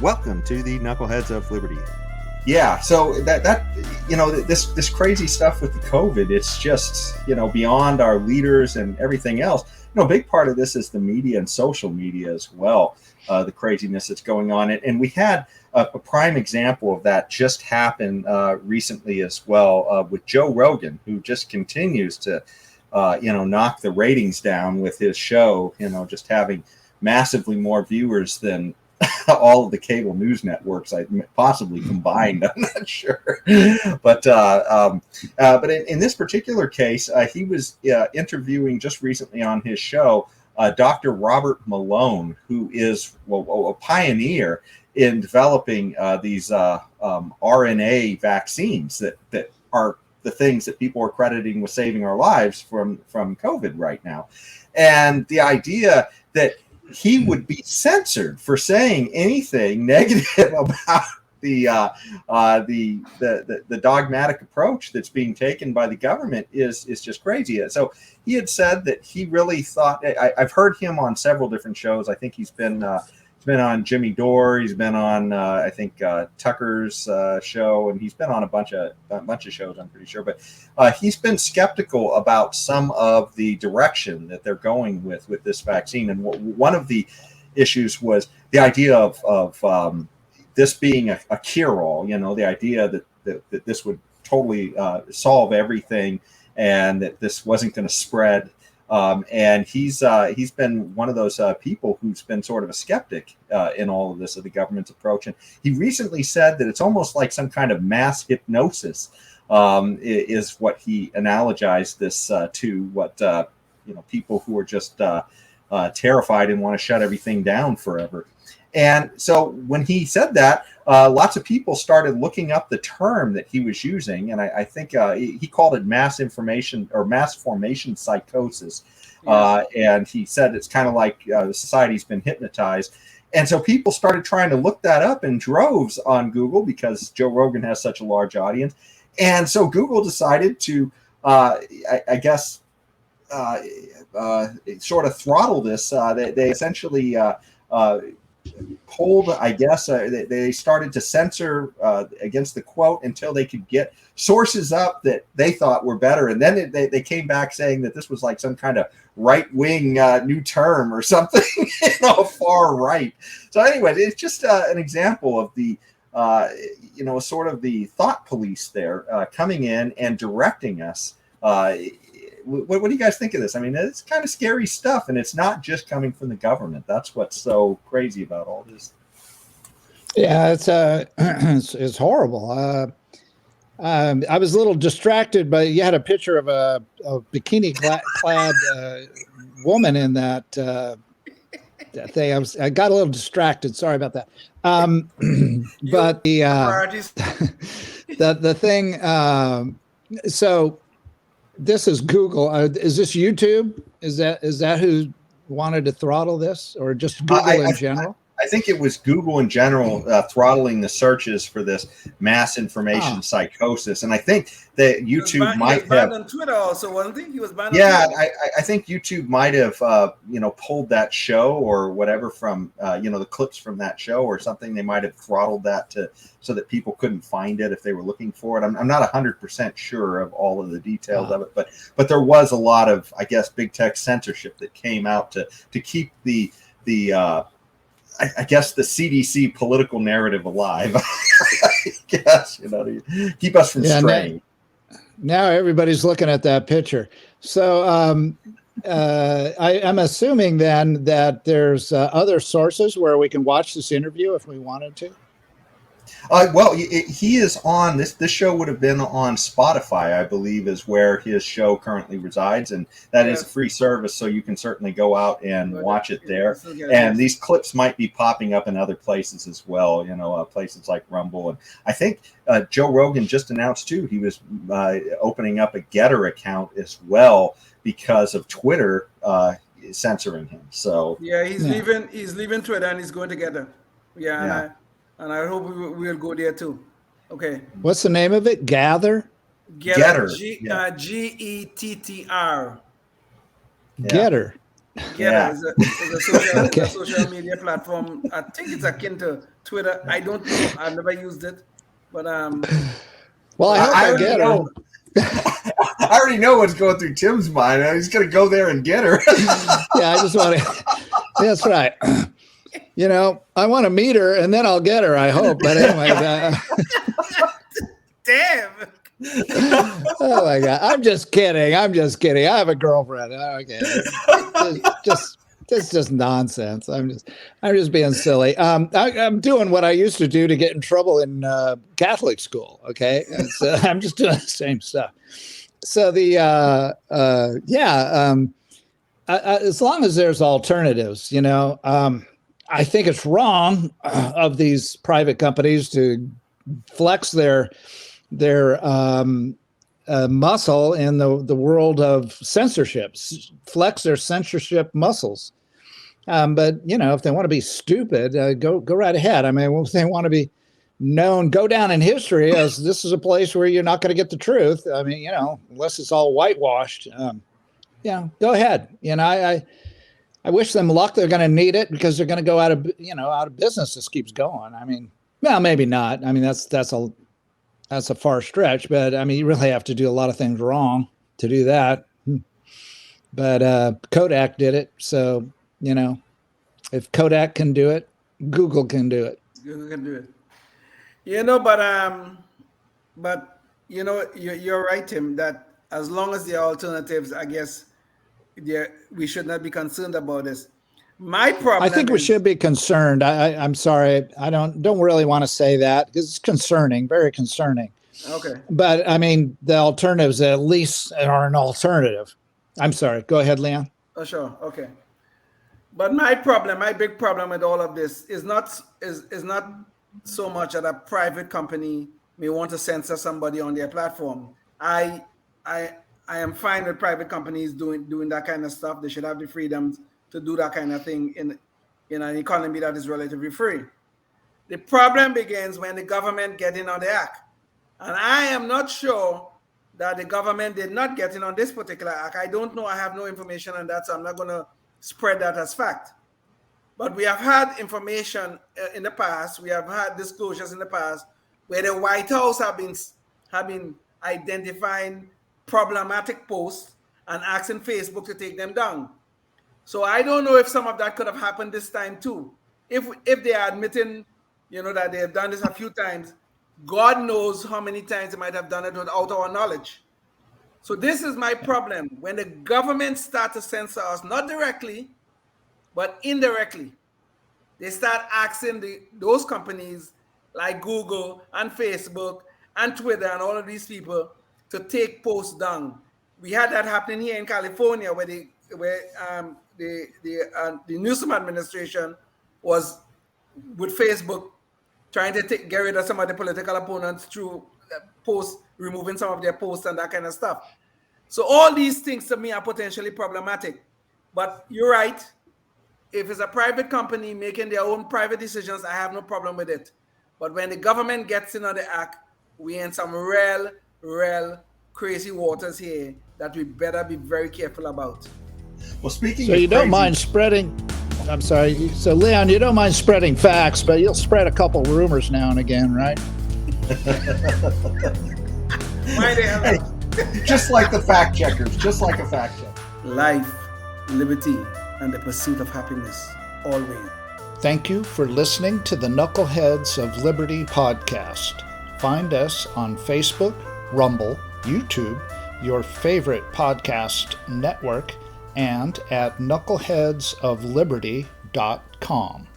Welcome to the Knuckleheads of Liberty. Yeah, so this crazy stuff with the COVID, it's just beyond our leaders and everything else. A big part of this is the media and social media as well. The craziness that's going on, and we had a prime example of that just happen recently as well with Joe Rogan, who just continues to knock the ratings down with his show. Just having massively more viewers than all of the cable news networks I possibly combined. I'm not sure, but in this particular case, he was interviewing just recently on his show Dr. Robert Malone, who is a pioneer in developing these RNA vaccines that are the things that people are crediting with saving our lives from COVID right now, and the idea that he would be censored for saying anything negative about the dogmatic approach that's being taken by the government is just crazy. So he had said that he really thought. I've heard him on several different shows. I think he's been on Jimmy Dore. He's been on I think Tucker's show, and he's been on a bunch of shows, I'm pretty sure. But he's been skeptical about some of the direction that they're going with this vaccine. And one of the issues was the idea of this being a cure-all. The idea that this would totally solve everything, and that this wasn't going to spread. And he's been one of those people who's been sort of a skeptic in all of this, of the government's approach. And he recently said that it's almost like some kind of mass hypnosis is what he analogized this to. What people who are just terrified and want to shut everything down forever. And so when he said that, lots of people started looking up the term that he was using, and I think he called it mass information or mass formation psychosis. And he said it's kind of like the society's been hypnotized. And so people started trying to look that up in droves on Google because Joe Rogan has such a large audience. And so Google decided to, I guess, sort of throttle this. They essentially pulled, I guess, they started to censor against the quote until they could get sources up that they thought were better. And then they came back saying that this was like some kind of right-wing new term or something, far right. So anyway, it's just an example of the, sort of the thought police there coming in and directing us. What do you guys think of this? I mean, it's kind of scary stuff, and it's not just coming from the government. That's what's so crazy about all this. Yeah, it's horrible. I was a little distracted, but you had a picture of a bikini-clad woman in that thing. I got a little distracted. Sorry about that. But the thing. So. This is Google. Is this YouTube? Is that who wanted to throttle this, or just Google in general? I think it was Google in general throttling the searches for this mass information psychosis, and I think that YouTube might have banned on Twitter also, wasn't he? He was banned. Yeah, on Twitter. I think YouTube might have pulled that show or whatever from the clips from that show or something. They might have throttled that so that people couldn't find it if they were looking for it. I'm not 100% sure of all of the details of it, but there was a lot of, I guess, big tech censorship that came out to keep the I guess the CDC political narrative alive. I guess, to keep us from straying. Now everybody's looking at that picture. So I'm assuming then that there's other sources where we can watch this interview if we wanted to. Well, he is on this. This show would have been on Spotify, I believe, is where his show currently resides, and that is a free service, so you can certainly go out and watch it there. And these clips might be popping up in other places as well, places like Rumble. And I think Joe Rogan just announced too he was opening up a Getter account as well because of Twitter censoring him. So he's leaving Twitter and he's going to Getter. And I hope we'll go there too. Okay. What's the name of it? Gather? Getter. Gettr. Getter. Getter is Okay. a social media platform. I think it's akin to Twitter. I don't know. I've never used it, but Well, I hope I already get her. know. I already know what's going through Tim's mind. He's going to go there and get her. Yeah, I just want to. That's right. You know, I want to meet her and then I'll get her, I hope. But anyway, damn. oh my God. I'm just kidding. I have a girlfriend. Okay. It's just nonsense. I'm just being silly. I'm doing what I used to do to get in trouble in Catholic school. Okay. And so I'm just doing the same stuff. So as long as there's alternatives, you know, I think it's wrong of these private companies to flex their muscle in the world of censorship, flex their censorship muscles. But you know, if they want to be stupid, go right ahead. I mean, if they want to be known, go down in history as this is a place where you're not going to get the truth. I mean, you know, unless it's all whitewashed. Yeah, go ahead. You know, I wish them luck. They're going to need it because they're going to go out of business. This keeps going. I mean, well, maybe not. I mean, that's a far stretch, but I mean, you really have to do a lot of things wrong to do that. But Kodak did it. So, you know, if Kodak can do it, Google can do it. Google can do it. You know, but you know, you're right, Tim, that as long as there are alternatives, I guess we should not be concerned about this. My problem, I think we should be concerned. I'm sorry. I don't really want to say that because it's concerning, very concerning. Okay. But I mean, the alternatives at least are an alternative. I'm sorry. Go ahead, Leon. Oh, sure. Okay. But my big problem with all of this is not so much that a private company may want to censor somebody on their platform. I am fine with private companies doing that kind of stuff. They should have the freedom to do that kind of thing in an economy that is relatively free. The problem begins when the government get in on the act. And I am not sure that the government did not get in on this particular act. I don't know. I have no information on that, so I'm not going to spread that as fact. But we have had information in the past. We have had disclosures in the past where the White House have been identifying problematic posts and asking Facebook to take them down. So I don't know if some of that could have happened this time too. If they are admitting, you know, that they have done this a few times, God knows how many times they might have done it without our knowledge. So this is my problem. When the government start to censor us, not directly, but indirectly, they start asking those companies like Google and Facebook and Twitter and all of these people to take posts down. We had that happening here in California where the Newsom administration was with Facebook trying to get rid of some of the political opponents through posts, removing some of their posts and that kind of stuff. So all these things to me are potentially problematic. But you're right. If it's a private company making their own private decisions, I have no problem with it. But when the government gets in on the act, we're in some real crazy waters here that we better be very careful about. Well, speaking so of you crazy, don't mind spreading. I'm sorry. So Leon, you don't mind spreading facts, but you'll spread a couple rumors now and again, right? Why the hell? Hey, just like the fact checkers, just like a fact checker. Life, liberty, and the pursuit of happiness, always. Thank you for listening to the Knuckleheads of Liberty podcast. Find us on Facebook, Rumble, YouTube, your favorite podcast network, and at knuckleheadsofliberty.com.